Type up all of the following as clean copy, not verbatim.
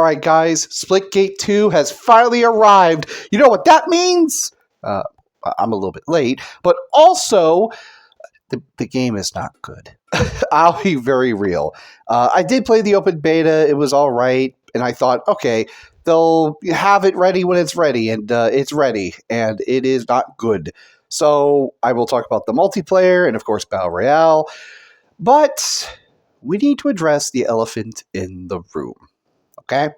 right, guys, Splitgate 2 has finally arrived. You know what that means? Uh, I'm a little bit late, but also the game is not good. I'll be very real. I did play the open beta. It was all right, and I thought, okay, they'll have it ready when it's ready, and it's ready, and it is not good. So I will talk about the multiplayer and, of course, Battle Royale, but we need to address the elephant in the room. Okay?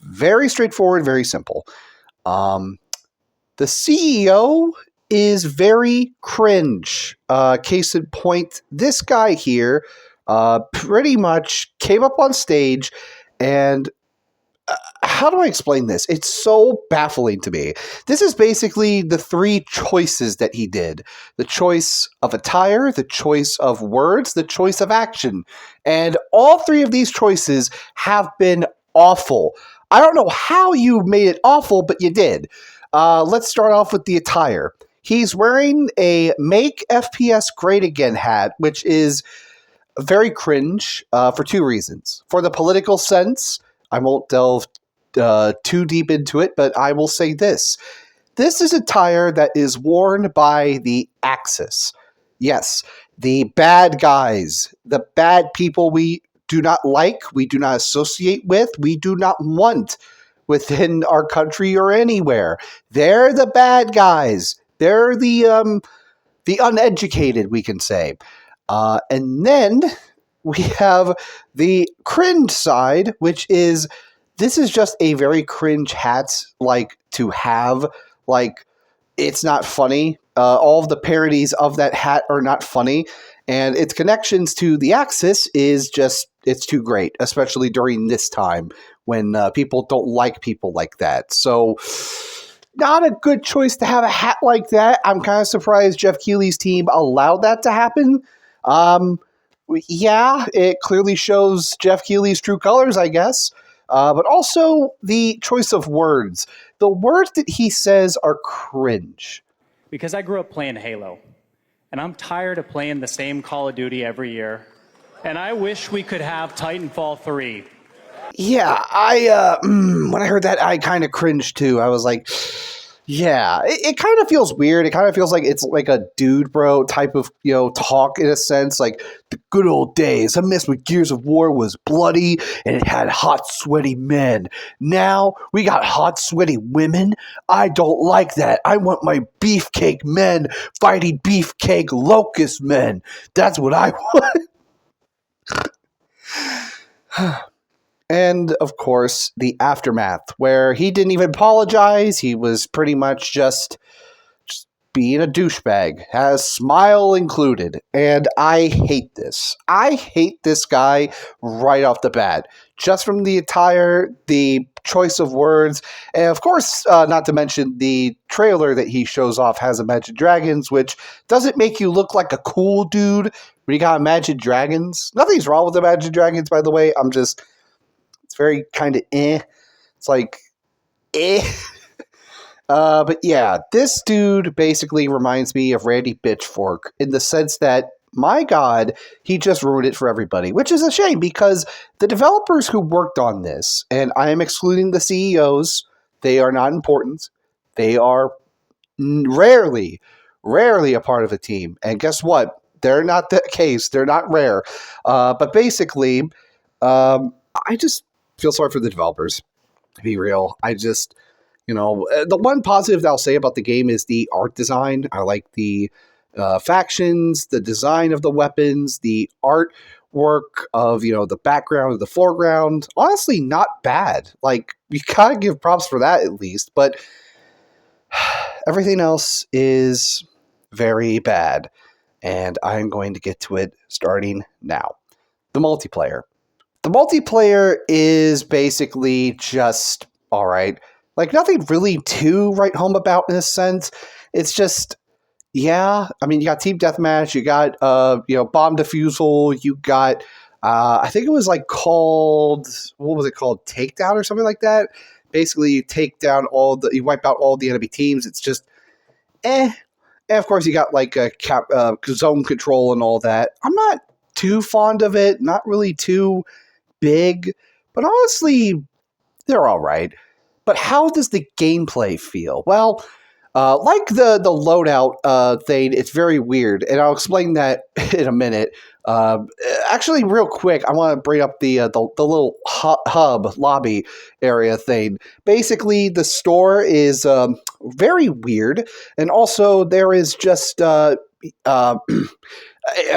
Very straightforward, very simple. The CEO is very cringe. Case in point, this guy here pretty much came up on stage and how do I explain this? It's so baffling to me. This is basically the three choices that he did. The choice of attire, the choice of words, the choice of action. And all three of these choices have been awful. I don't know how you made it awful, but you did. Let's start off with the attire. He's wearing a Make FPS Great Again hat, which is very cringe for two reasons. For the political sense, I won't delve too deep into it, but I will say this. This is attire that is worn by the Axis. Yes, the bad guys, the bad people we do not like, we do not associate with, we do not want within our country or anywhere. They're the bad guys. They're the uneducated, we can say. And then we have the cringe side, which is this is just a very cringe hat, like to have. Like it's not funny. All of the parodies of that hat are not funny, and its connections to the Axis is just it's too great, especially during this time when people don't like people like that. So. Not a good choice to have a hat like that. I'm kind of surprised Jeff Keighley's team allowed that to happen. Yeah, it clearly shows Jeff Keighley's true colors, I guess. But also the choice of words. The words that he says are cringe. Because I grew up playing Halo, and I'm tired of playing the same Call of Duty every year. And I wish we could have Titanfall 3. Yeah, when I heard that, I kind of cringed too. I was like, yeah, it kind of feels weird. It kind of feels like it's like a dude bro type of, talk in a sense. Like the good old days. I miss when Gears of War was bloody and it had hot, sweaty men. Now we got hot, sweaty women. I don't like that. I want my beefcake men fighting beefcake locust men. That's what I want. And, of course, the aftermath, where he didn't even apologize. He was pretty much just being a douchebag, has smile included. And I hate this. I hate this guy right off the bat. Just from the attire, the choice of words, and, of course, not to mention the trailer that he shows off has Imagine Dragons, which doesn't make you look like a cool dude when you got Imagine Dragons. Nothing's wrong with Imagine Dragons, by the way. It's very kind of It's like, but yeah, this dude basically reminds me of Randy Pitchfork in the sense that, my God, he just ruined it for everybody, which is a shame because the developers who worked on this, and I am excluding the CEOs, they are not important. They are rarely a part of a team. And guess what? They're not the case. They're not rare. But basically, I just feel sorry for the developers, to be real. I just, the one positive that I'll say about the game is the art design. I like the factions, the design of the weapons, the artwork of, the background, the foreground. Honestly, not bad. Like, you gotta give props for that at least. But everything else is very bad. And I'm going to get to it starting now. The multiplayer. The multiplayer is basically just all right. Like nothing really to write home about in a sense. It's just, yeah. I mean, you got team deathmatch, you got bomb defusal, you got I think it was like called what was it called? Takedown or something like that. Basically, you you wipe out all the enemy teams. It's just And of course, you got like a zone control and all that. I'm not too fond of it. Not really too big, but honestly, they're all right. But how does the gameplay feel? Well, like the loadout thing, it's very weird, and I'll explain that in a minute. Actually, real quick, I want to bring up the little hub lobby area thing. Basically, the store is very weird, and also there is just a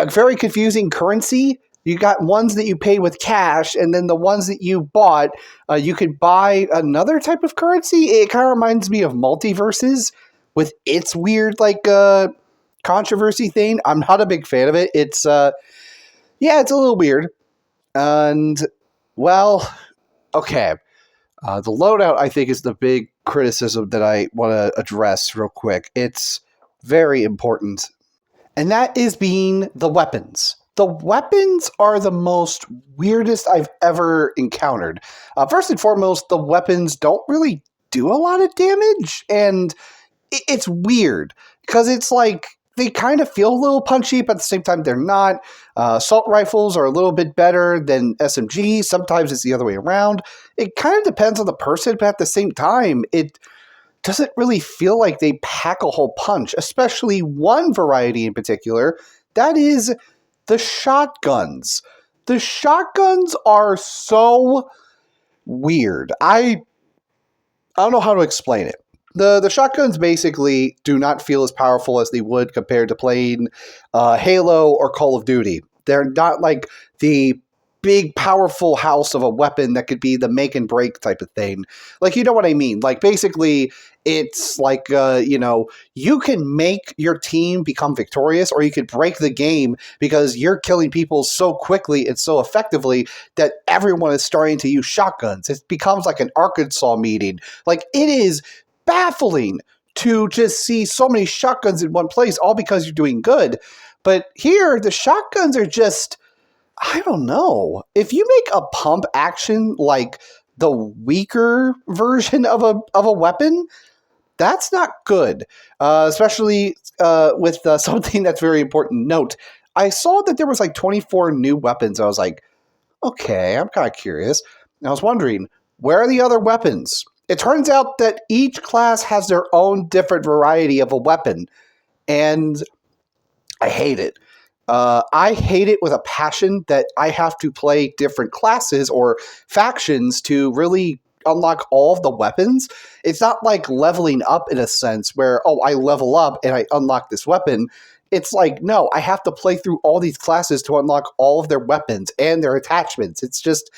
very confusing currency. You got ones that you pay with cash, and then the ones that you bought, you could buy another type of currency. It kind of reminds me of multiverses with its weird controversy thing. I'm not a big fan of it. It's yeah, it's a little weird. And well, okay. The loadout, I think, is the big criticism that I want to address real quick. It's very important, and that is being the weapons. The weapons are the most weirdest I've ever encountered. First and foremost, the weapons don't really do a lot of damage, and it's weird because it's like they kind of feel a little punchy, but at the same time, they're not. Assault rifles are a little bit better than SMGs. Sometimes it's the other way around. It kind of depends on the person, but at the same time, it doesn't really feel like they pack a whole punch, especially one variety in particular. That is the shotguns. The shotguns are so weird. I don't know how to explain it. The shotguns basically do not feel as powerful as they would compared to playing Halo or Call of Duty. They're not like the big, powerful house of a weapon that could be the make and break type of thing. Like, you know what I mean? Like, basically, it's like, you can make your team become victorious, or you could break the game because you're killing people so quickly and so effectively that everyone is starting to use shotguns. It becomes like an Arkansas meeting. Like, it is baffling to just see so many shotguns in one place, all because you're doing good. But here, the shotguns are just, I don't know. If you make a pump action like the weaker version of a weapon, that's not good. Especially with something that's very important. Note, I saw that there was like 24 new weapons. I was like, okay, I'm kind of curious. And I was wondering, where are the other weapons? It turns out that each class has their own different variety of a weapon, and I hate it. I hate it with a passion that I have to play different classes or factions to really unlock all of the weapons. It's not like leveling up in a sense where, oh, I level up and I unlock this weapon. It's like, no, I have to play through all these classes to unlock all of their weapons and their attachments. It's just,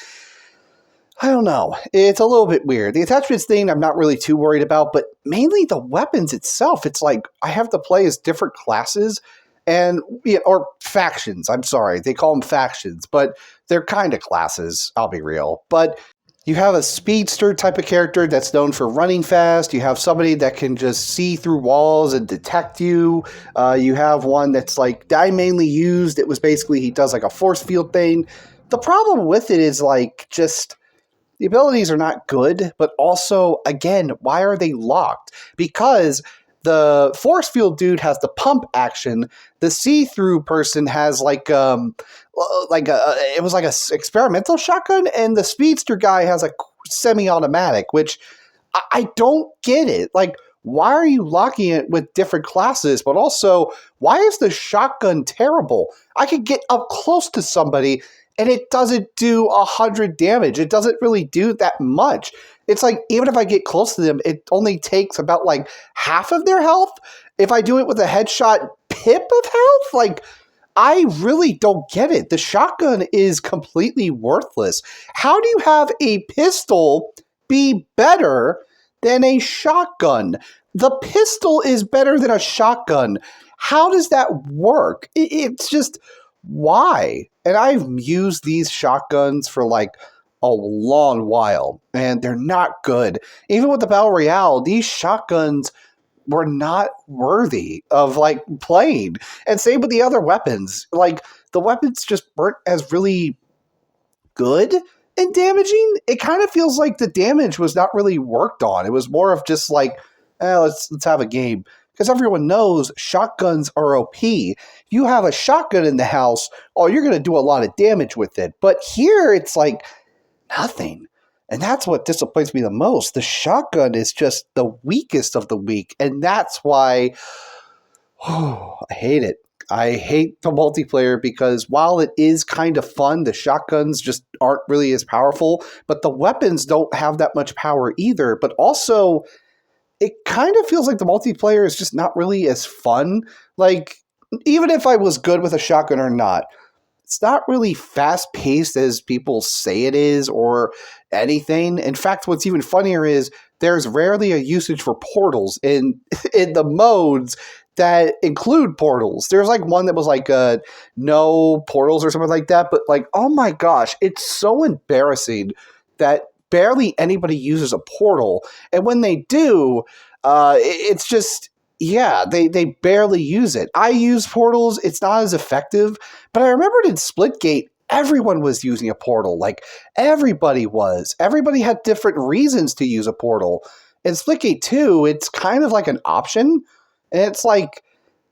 I don't know. It's a little bit weird. The attachments thing I'm not really too worried about, but mainly the weapons itself. It's like I have to play as different classes and or factions. I'm sorry. They call them factions, but they're kind of classes, I'll be real. But you have a speedster type of character that's known for running fast. You have somebody that can just see through walls and detect you. You have one that's like I mainly used. It was basically he does like a force field thing. The problem with it is like just the abilities are not good, but also, again, why are they locked? Because the force field dude has the pump action. The see-through person has it was like a experimental shotgun, and the speedster guy has a semi-automatic, which I don't get it. Like, why are you locking it with different classes? But also, why is the shotgun terrible? I could get up close to somebody and it doesn't do 100 damage. It doesn't really do that much. It's like, even if I get close to them, it only takes about like half of their health. If I do it with a headshot pip of health, like, I really don't get it. The shotgun is completely worthless. How do you have a pistol be better than a shotgun? The pistol is better than a shotgun. How does that work? It's just, why? And I've used these shotguns for like a long while, and they're not good. Even with the Battle Royale, these shotguns were not worthy of like playing. And same with the other weapons. Like the weapons just weren't as really good and damaging. It kind of feels like the damage was not really worked on. It was more of just like, let's have a game. Because everyone knows shotguns are OP. You have a shotgun in the house, oh, you're going to do a lot of damage with it. But here it's like nothing. And that's what disappoints me the most. The shotgun is just the weakest of the weak. And that's why I hate it. I hate the multiplayer because while it is kind of fun, the shotguns just aren't really as powerful, but the weapons don't have that much power either. But also, it kind of feels like the multiplayer is just not really as fun. Like, even if I was good with a shotgun or not, it's not really fast paced as people say it is or anything. In fact, what's even funnier is there's rarely a usage for portals in in the modes that include portals. There's like one that was like no portals or something like that, but like, oh my gosh, it's so embarrassing that barely anybody uses a portal, and when they do, it's just they barely use it. I use portals; it's not as effective, but I remembered in Splitgate, everyone was using a portal. Like, everybody was. Everybody had different reasons to use a portal. In Splitgate 2, it's kind of like an option. And it's like,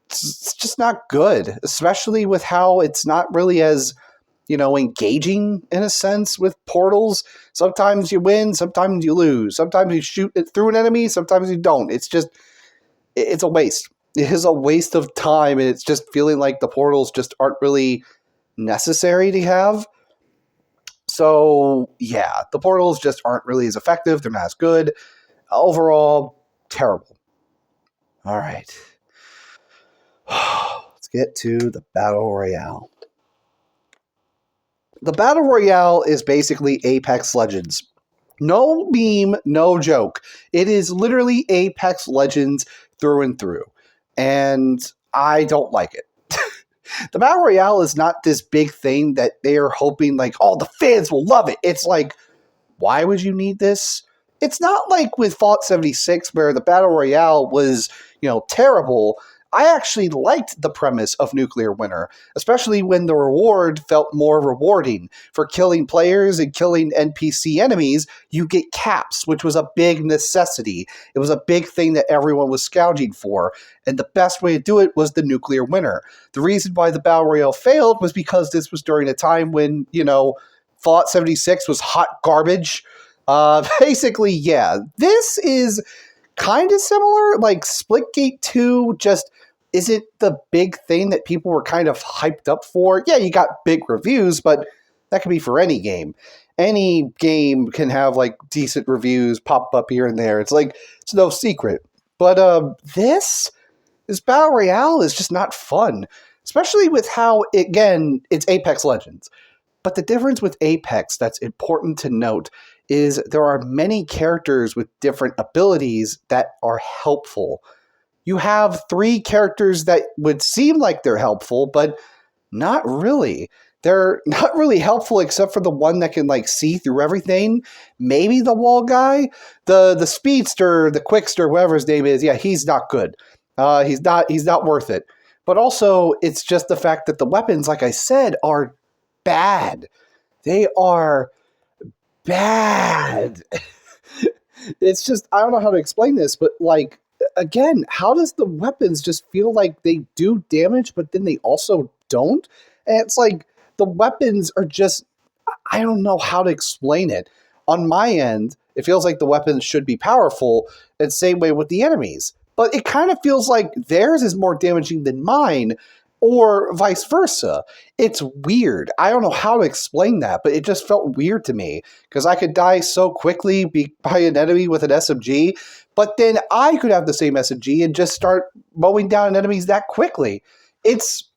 it's just not good, especially with how it's not really as, engaging in a sense with portals. Sometimes you win, sometimes you lose. Sometimes you shoot it through an enemy, sometimes you don't. It's a waste. It is a waste of time, and it's just feeling like the portals just aren't really necessary to have. So, yeah, the portals just aren't really as effective. They're not as good. Overall, terrible. All right. Let's get to the Battle Royale. The Battle Royale is basically Apex Legends. No meme, no joke. It is literally Apex Legends through and through. And I don't like it. The Battle Royale is not this big thing that they are hoping like, oh, the fans will love it. It's like, why would you need this? It's not like with Fallout 76 where the Battle Royale was, terrible. I actually liked the premise of Nuclear Winter, especially when the reward felt more rewarding. For killing players and killing NPC enemies, you get caps, which was a big necessity. It was a big thing that everyone was scrounging for, and the best way to do it was the Nuclear Winter. The reason why the Battle Royale failed was because this was during a time when, Fallout 76 was hot garbage. Basically, yeah, this is kind of similar. Like, Splitgate 2 just isn't the big thing that people were kind of hyped up for. Yeah, you got big reviews, but that could be for any game. Any game can have like decent reviews pop up here and there. It's like, it's no secret. But this Battle Royale is just not fun, especially with how, again, it's Apex Legends. But the difference with Apex that's important to note is there are many characters with different abilities that are helpful. You have 3 characters that would seem like they're helpful, but not really. They're not really helpful except for the one that can like see through everything. Maybe the wall guy, the speedster, the quickster, whatever his name is. Yeah, he's not good. He's not worth it. But also, it's just the fact that the weapons, like I said, are bad. They are bad. It's just, I don't know how to explain this, but like, again, how does the weapons just feel like they do damage, but then they also don't? And it's like, the weapons are just, I don't know how to explain it. On my end, it feels like the weapons should be powerful, and same way with the enemies. But it kind of feels like theirs is more damaging than mine, or vice versa. It's weird. I don't know how to explain that, but it just felt weird to me because I could die so quickly by an enemy with an SMG, but then I could have the same SMG and just start mowing down enemies that quickly. It's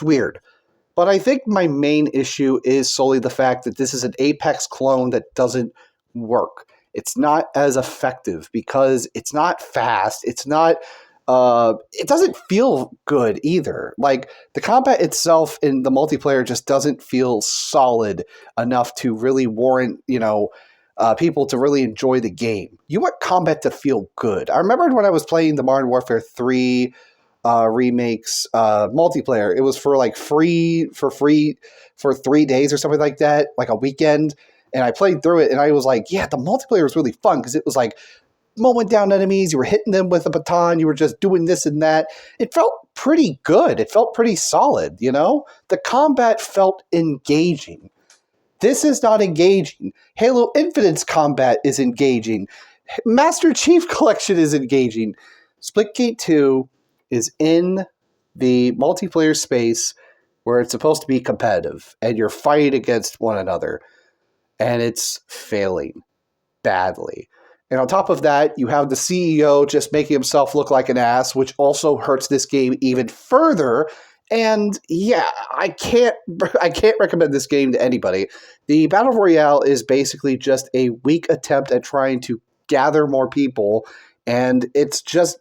weird. But I think my main issue is solely the fact that this is an Apex clone that doesn't work. It's not as effective because it's not fast. It's not. It doesn't feel good either. Like, the combat itself in the multiplayer just doesn't feel solid enough to really warrant, people to really enjoy the game. You want combat to feel good. I remembered when I was playing the Modern Warfare 3 remakes multiplayer. It was for free for 3 days or something like that, like a weekend. And I played through it, and I was like, yeah, the multiplayer was really fun because it was like mowing down enemies, you were hitting them with a baton, you were just doing this and that. It felt pretty good. It felt pretty solid, The combat felt engaging. This is not engaging. Halo Infinite's combat is engaging. Master Chief Collection is engaging. Splitgate 2 is in the multiplayer space where it's supposed to be competitive and you're fighting against one another, and it's failing badly. And on top of that, you have the CEO just making himself look like an ass, which also hurts this game even further. And yeah, I can't recommend this game to anybody. The Battle Royale is basically just a weak attempt at trying to gather more people, and it just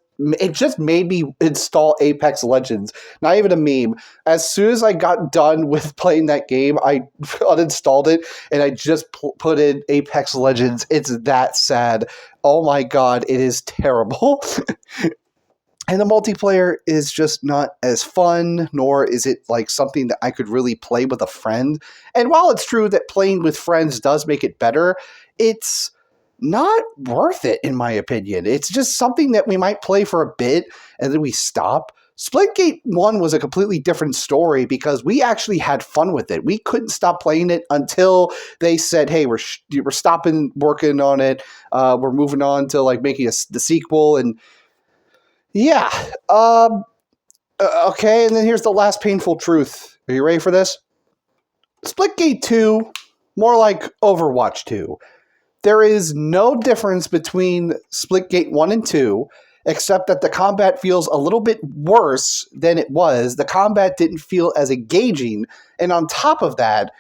made me install Apex Legends. Not even a meme. As soon as I got done with playing that game, I uninstalled it and I just put in Apex Legends. It's that sad. Oh my god, it is terrible. And the multiplayer is just not as fun, nor is it like something that I could really play with a friend. And while it's true that playing with friends does make it better, it's not worth it, in my opinion. It's just something that we might play for a bit and then we stop. Splitgate 1 was a completely different story because we actually had fun with it. We couldn't stop playing it until they said, hey, we're stopping working on it. We're moving on to like making the sequel. And yeah. Okay, and then here's the last painful truth. Are you ready for this? Splitgate 2, more like Overwatch 2. There is no difference between Splitgate 1 and 2, except that the combat feels a little bit worse than it was. The combat didn't feel as engaging. And on top of that,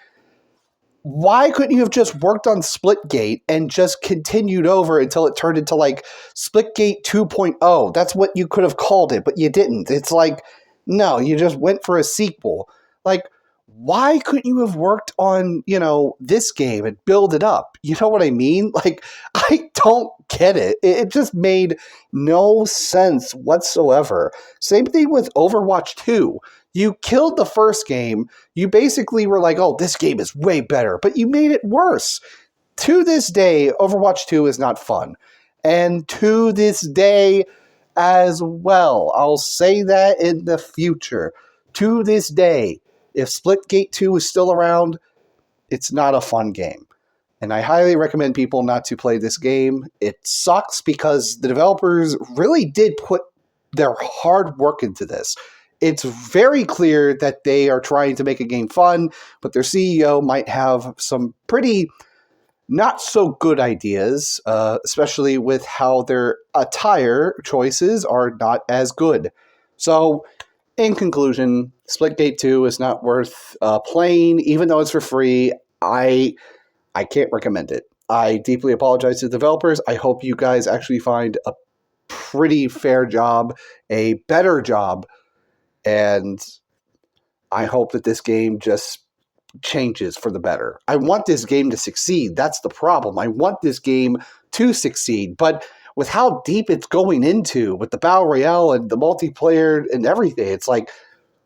why couldn't you have just worked on Splitgate and just continued over until it turned into like Splitgate 2.0? That's what you could have called it, but you didn't. It's like, no, you just went for a sequel. Like, why couldn't you have worked on, this game and build it up? You know what I mean? Like, I don't get it. It just made no sense whatsoever. Same thing with Overwatch 2. You killed the first game. You basically were like, oh, this game is way better, but you made it worse. To this day, Overwatch 2 is not fun. And to this day as well, I'll say that in the future. To this day, if Splitgate 2 is still around, it's not a fun game. And I highly recommend people not to play this game. It sucks because the developers really did put their hard work into this. It's very clear that they are trying to make a game fun, but their CEO might have some pretty not so good ideas, especially with how their attire choices are not as good. So, in conclusion, Splitgate 2 is not worth playing, even though it's for free. I can't recommend it. I deeply apologize to the developers. I hope you guys actually find a pretty fair job, a better job, and I hope that this game just changes for the better. I want this game to succeed. That's the problem. I want this game to succeed, but with how deep it's going into, with the Battle Royale and the multiplayer and everything, it's like,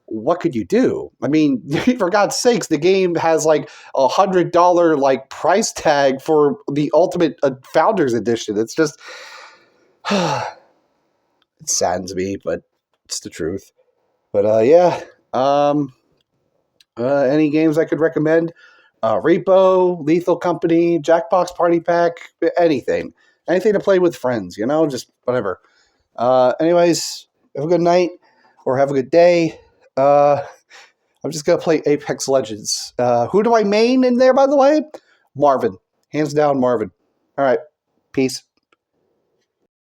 what could you do? I mean, for God's sakes, the game has like $100 like price tag for the Ultimate Founders Edition. It's just, it saddens me, but it's the truth. But yeah, any games I could recommend? Repo, Lethal Company, Jackbox Party Pack, anything to play with friends. Just whatever. Anyways, have a good night or have a good day. I'm just going to play Apex Legends. Who do I main in there, by the way? Marvin. Hands down, Marvin. All right. Peace.